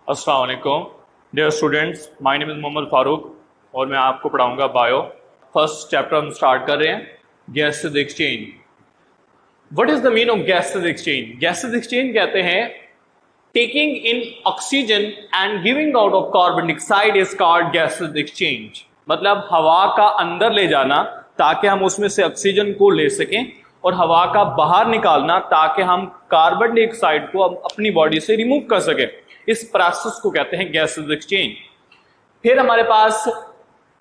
अस्सलाम वालेकुम dear students, my name is Mohammad Farooq और मैं आपको पढ़ाऊंगा बायो। फर्स्ट चैप्टर हम स्टार्ट कर रहे हैं, gases exchange. What is the mean of gases exchange? Gases exchange कहते हैं taking in oxygen and giving out of carbon dioxide is called gases exchange. मतलब हवा का अंदर ले जाना ताकि हम उसमें से ऑक्सीजन को ले सकें और हवा का बाहर निकालना ताकि हम कार्बन डाइऑक्साइड को अपनी बॉडी से रिमूव कर सकें। इस प्रोसेस को कहते हैं गैसेस एक्सचेंज। फिर हमारे पास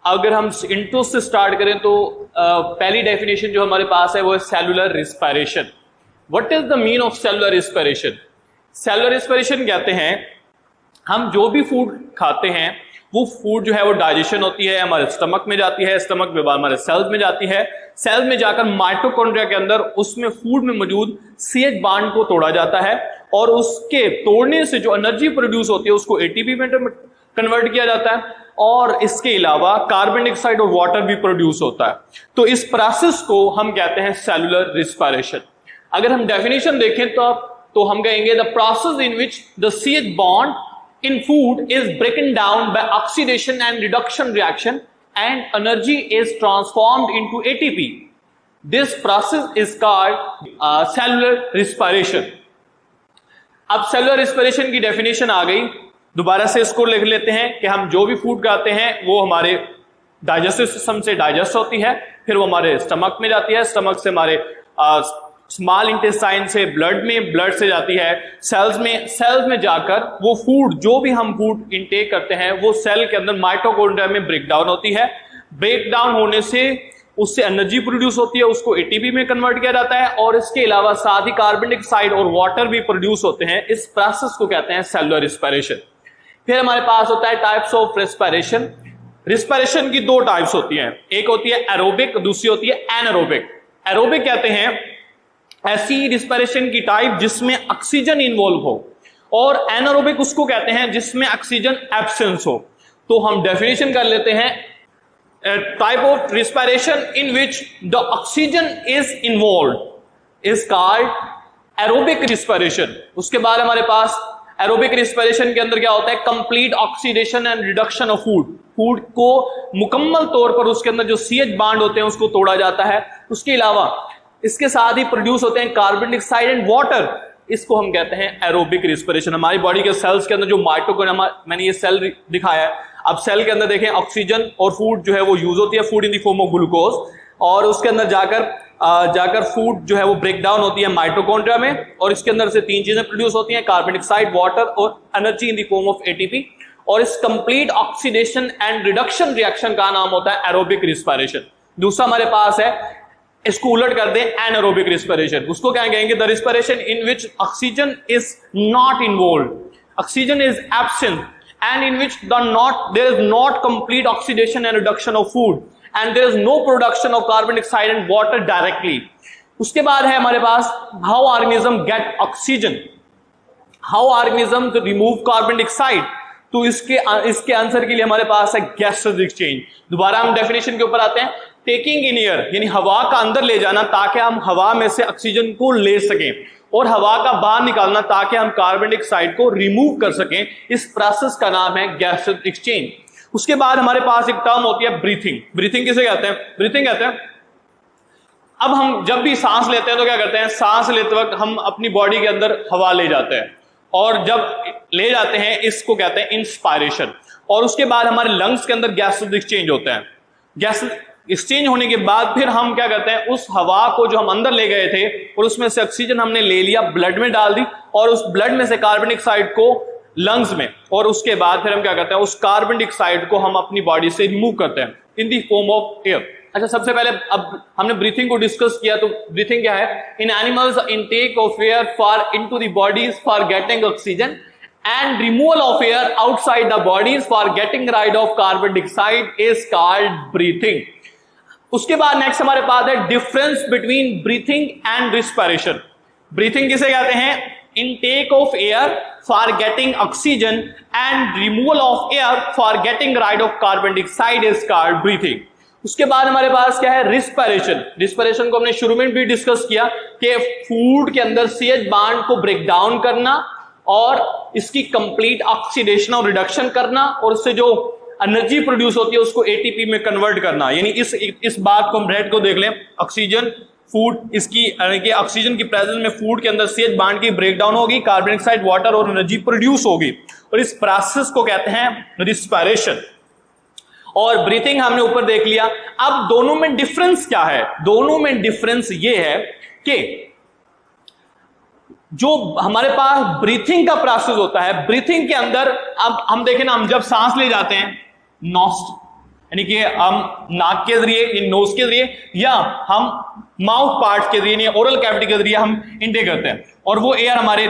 अगर हम इंट्रो से स्टार्ट करें तो पहली डेफिनेशन जो हमारे पास है वो है cellular respiration. What is the mean of cellular respiration? Cellular respiration कहते हैं हम जो भी फूड खाते हैं वो फूड जो है वो डाइजेशन होती है, हमारे स्टमक में जाती है, स्टमक में हमारे सेल्स में जाती है, सेल्स में जाकर माइटोकॉन्ड्रिया के अंदर उसमें फूड में मौजूद CH बांड को तोड़ा जाता है और उसके तोड़ने से जो एनर्जी प्रोड्यूस होती है उसको ATP में कन्वर्ट किया जाता है और इसके अलावा कार्बन डाइऑक्साइड और वाटर भी प्रोड्यूस होता है। तो इस प्रोसेस को हम कहते हैं सेलुलर रिस्पिरेशन। अगर हम डेफिनेशन देखें तो हम कहेंगे the process in which the CH bond in food is broken down by oxidation and reduction reaction and energy is transformed into ATP. This process is called cellular respiration. अब cellular respiration की definition आ गई, दोबारा से इसको लिख लेते हैं कि हम जो भी फूड खाते हैं वो हमारे डाइजेस्टिव सिस्टम से डाइजेस्ट होती है, फिर वो हमारे स्टमक में जाती है, स्टमक से हमारे स्मॉल इंटेस्टाइन से ब्लड से जाती है सेल्स में जाकर वो फूड जो भी हम फूड इनटेक करते हैं वो सेल के अंदर माइटोकॉन्ड्रिया में ब्रेक डाउन होती है। ब्रेक डाउन होने से उससे एनर्जी प्रोड्यूस होती है, उसको ATP में कन्वर्ट किया जाता है और इसके अलावा साथ ही कार्बन डाइऑक्साइड और वाटर भी प्रोड्यूस होते हैं। इस प्रोसेस को कहते हैं सेलुलर रिस्पिरेशन। फिर हमारे पास होता है टाइप्स ऑफ रिस्पिरेशन। रिस्पिरेशन की दो टाइप्स होती हैं, एक होती है एरोबिक, दूसरी होती है एनारोबिक। एरोबिक कहते हैं ऐसी रिस्पिरेशन की टाइप जिसमें ऑक्सीजन इन्वॉल्व हो और एनारोबिक उसको कहते हैं जिसमें ऑक्सीजन एब्सेंस हो। तो हम डेफिनेशन कर लेते हैं, type of respiration in which the oxygen is involve is called aerobic respiration. उसके बाद हमारे पास एरोबिक रिस्पिरेशन के अंदर क्या होता है, complete oxidation and reduction of food को मुकम्मल तौर पर उसके अंदर जो CH बांड होते हैं उसको तोड़ा जाता है। उसके अलावा इसके साथ ही प्रोड्यूस होते हैं कार्बन डाइऑक्साइड एंड वाटर, इसको हम कहते हैं एरोबिक रिस्पिरेशन। हमारी बॉडी के सेल्स के अंदर जो माइटोकॉन्ड्रिया, मैंने ये सेल दिखाया है, अब सेल के अंदर देखें ऑक्सीजन और फूड जो है वो यूज होती है, food in the form of glucose, और उसके अंदर जाकर फूड जो है वो ब्रेक डाउन होती है माइटोकॉन्ड्रिया में और इसके अंदर से तीन चीजें प्रोड्यूस होती हैं, कार्बन डाइऑक्साइड, वाटर और energy in the form of ATP। और इस complete oxidation and reduction reaction का नाम होता है एरोबिक रिस्पिरेशन। दूसरा हमारे पास है, इसको उलट कर दें, एनारोबिक रिस्पिरेशन। उसको क्या कहेंगे, the respiration in which oxygen is not involve, oxygen is absent and in which there is not complete oxidation and reduction of food and there is no production of carbon dioxide and water directly. उसके बाद है हमारे पास how organism get oxygen, how organism to remove carbon dioxide. तो इसके answer के लिए हमारे पास है गैसेस एक्सचेंज। दोबारा हम डेफिनेशन के ऊपर आते हैं, टेकिंग इन एयर यानी हवा का अंदर ले जाना ताकि हम हवा में से ऑक्सीजन को ले सकें और हवा का बाहर निकालना ताकि हम कार्बन डाइऑक्साइड को रिमूव कर सकें। इस प्रोसेस का नाम है गैसेस एक्सचेंज। उसके बाद हमारे पास एक टर्म होती है ब्रीथिंग। ब्रीथिंग किसे कहते हैं? ब्रीथिंग कहते हैं अब हम जब भी सांस लेते हैं तो क्या करते हैं, सांस लेते वक्त हम अपनी बॉडी के अंदर हवा ले जाते हैं और जब ले जाते हैं इसको कहते हैं इंस्पायरेशन। और उसके बाद हमारे लंग्स के अंदर गैसेस एक्सचेंज होते हैं। गैसेस एक्सचेंज होने के बाद फिर हम क्या करते हैं, उस हवा को जो हम अंदर ले गए थे और उसमें से ऑक्सीजन हमने ले लिया, ब्लड में डाल दी और उस ब्लड में से कार्बन डाइऑक्साइड को लंग्स में, और उसके बाद फिर हम क्या करते हैं, उस कार्बन डाइऑक्साइड को हम अपनी बॉडी से रिमूव करते हैं इन दी फॉर्म ऑफ एयर। अच्छा, सबसे पहले अब हमने ब्रीथिंग को डिस्कस किया, तो ब्रीथिंग क्या है, in animals intake of air for into the bodies for getting oxygen and removal of air outside the bodies for getting rid of carbon dioxide is called breathing. उसके बाद next हमारे पास है difference between breathing and respiration. Breathing किसे कहते हैं, intake of air for getting oxygen and removal of air for getting ride of carbon dioxide is called breathing. उसके बाद हमारे पास क्या है, रिस्पिरेशन। रिस्पिरेशन को हमने शुरू में भी डिस्कस किया कि फूड के अंदर CH बांड को ब्रेक डाउन करना और इसकी कंप्लीट ऑक्सीडेशन और रिडक्शन करना, और इससे जो एनर्जी प्रोड्यूस होती है उसको एटीपी में कन्वर्ट करना। यानी इस बात को हम रेड को देख लें, ऑक्सीजन फूड, इसकी ऑक्सीजन की प्रेजेंस में फूड के अंदर CH बॉन्ड की ब्रेकडाउन होगी, कार्बन डाइऑक्साइड, वाटर और एनर्जी प्रोड्यूस होगी, और इस प्रोसेस को कहते हैं रिस्पिरेशन। और ब्रीथिंग हमने ऊपर देख लिया। अब दोनों में डिफरेंस क्या है? दोनों में डिफरेंस ये है कि जो हमारे पास ब्रीथिंग का प्रोसेस होता है, ब्रीथिंग के अंदर अब हम देखें ना, हम जब सांस ले जाते हैं नॉस्ट, यानी कि हम नाक के जरिए, नोज के जरिए, या हम माउथ पार्ट के जरिए, ओरल कैविटी के जरिए हम इनटेक करते हैं, और वो एयर हमारे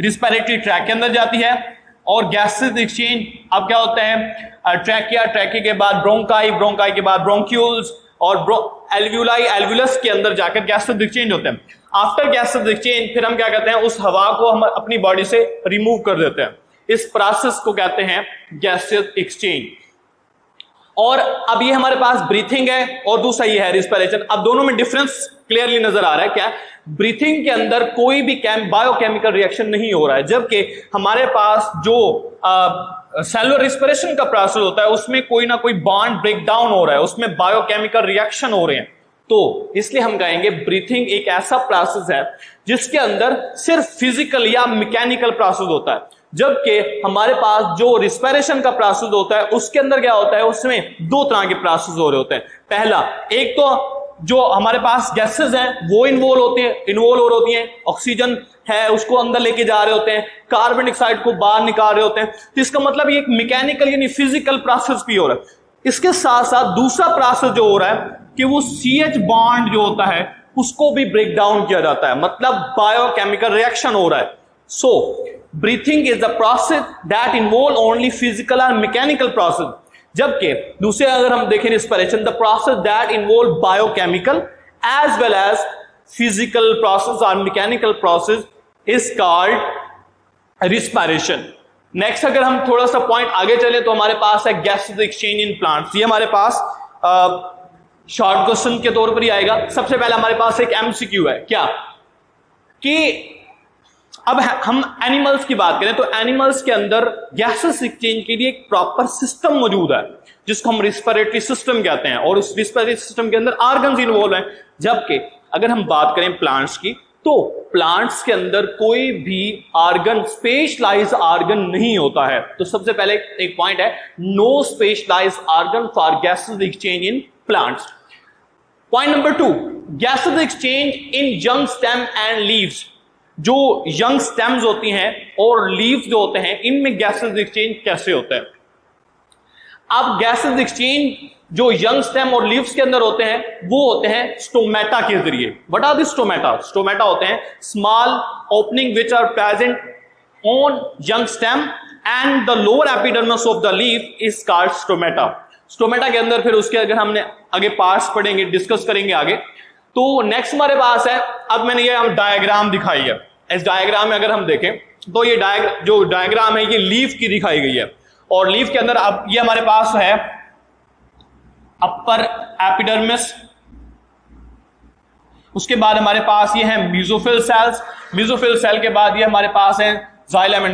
रिस्पिरेटरी ट्रैक के अंदर जाती है। और गैसेस एक्सचेंज अब क्या होता है, ट्रैकिया, ट्रैकिया के बाद ब्रोंकाई, ब्रोंकाई के बाद ब्रोंक्यूल्स, और एल्व्यूलाई, एल्व्यूलस के अंदर जाकर गैसेस एक्सचेंज होते हैं। आफ्टर गैसेस एक्सचेंज फिर हम क्या कहते हैं, उस हवा को हम अपनी बॉडी से रिमूव कर देते हैं। इस प्रोसेस को कहते हैं गैसेस एक्सचेंज। और अब ये हमारे पास ब्रीथिंग है और दूसरा ये है रिस्पिरेशन। अब दोनों में डिफरेंस क्लियरली नजर आ रहा है। क्या? ब्रीथिंग के अंदर कोई भी बायोकेमिकल रिएक्शन नहीं हो रहा है, जबकि हमारे पास जो सेलुलर रिस्पिरेशन का प्रोसेस होता है उसमें कोई ना कोई बॉन्ड ब्रेक डाउन हो रहा है, उसमें बायोकेमिकल रिएक्शन हो रहे हैं। तो इसलिए हम कहेंगे ब्रीथिंग एक ऐसा प्रोसेस है जिसके अंदर सिर्फ फिजिकल या मैकेनिकल प्रोसेस होता है, जबकि हमारे पास जो रिस्पिरेशन का प्रोसेस होता है उसके अंदर क्या होता है, उसमें दो तरह के प्रोसेस हो रहे होते हैं। पहला, एक तो जो हमारे पास गैसेस हैं वो इन्वॉल्व होती हैं, ऑक्सीजन है उसको अंदर लेके जा रहे होते हैं, कार्बन डाइऑक्साइड को बाहर निकाल रहे होते हैं। तो इसका मतलब ये एक मैकेनिकल यानी फिजिकल प्रोसेस भी हो रहा है। इसके साथ साथ दूसरा प्रोसेस जो हो रहा है कि वो CH बॉन्ड जो होता है उसको भी ब्रेक डाउन किया जाता है, मतलब बायोकेमिकल रिएक्शन हो रहा है। So breathing is the process that involve only physical और मैकेनिकल प्रोसेस, जबकि दूसरे अगर हम देखें respiration, the process that involve biochemical as well as physical process और mechanical process is called respiration. Next अगर हम थोड़ा सा पॉइंट आगे चले तो हमारे पास है गैसेस एक्सचेंज इन प्लांट्स। ये हमारे पास शॉर्ट क्वेश्चन के तौर पर ही आएगा। सबसे पहले हमारे पास एक MCQ है, क्या कि अब हम एनिमल्स की बात करें तो एनिमल्स के अंदर गैसेस एक्सचेंज के लिए एक प्रॉपर सिस्टम मौजूद है जिसको हम रिस्पिरेटरी सिस्टम कहते हैं, और उस रिस्पिरेटरी सिस्टम के अंदर ऑर्गन्स इन्वॉल्व हैं। जबकि अगर हम बात करें प्लांट्स की तो प्लांट्स के अंदर कोई भी ऑर्गन, स्पेशलाइज्ड ऑर्गन नहीं होता है। तो सबसे पहले एक पॉइंट है, no specialised organ for gases exchange in plants. Point number 2, gases exchange in young stem and leaves. जो यंग स्टेम्स होती हैं और लीव्स जो होते हैं, इनमें गैसेस एक्सचेंज कैसे होता है? अब गैसेस एक्सचेंज जो यंग स्टेम और लीव्स के अंदर होते हैं वो होते हैं स्टोमेटा के जरिए। What are the stomata? Stomata होते हैं small opening which are present on young stem and the lower epidermis of the leaf is called stomata. Stomata के अंदर फिर उसके अगर हमने आगे पार्ट्स पढ़ेंगे, डिस्कस करेंगे आगे। तो नेक्स्ट हमारे पास है, अब मैंने ये हम डायग्राम दिखाई है। इस डायग्राम में अगर हम देखें तो ये जो डायग्राम है ये लीफ की दिखाई गई है, और लीफ के अंदर अब ये हमारे पास है अपर एपिडर्मिस, उसके बाद हमारे पास ये है मेसोफिल सेल्स, मेसोफिल सेल के बाद ये हमारे पास है जाइलम।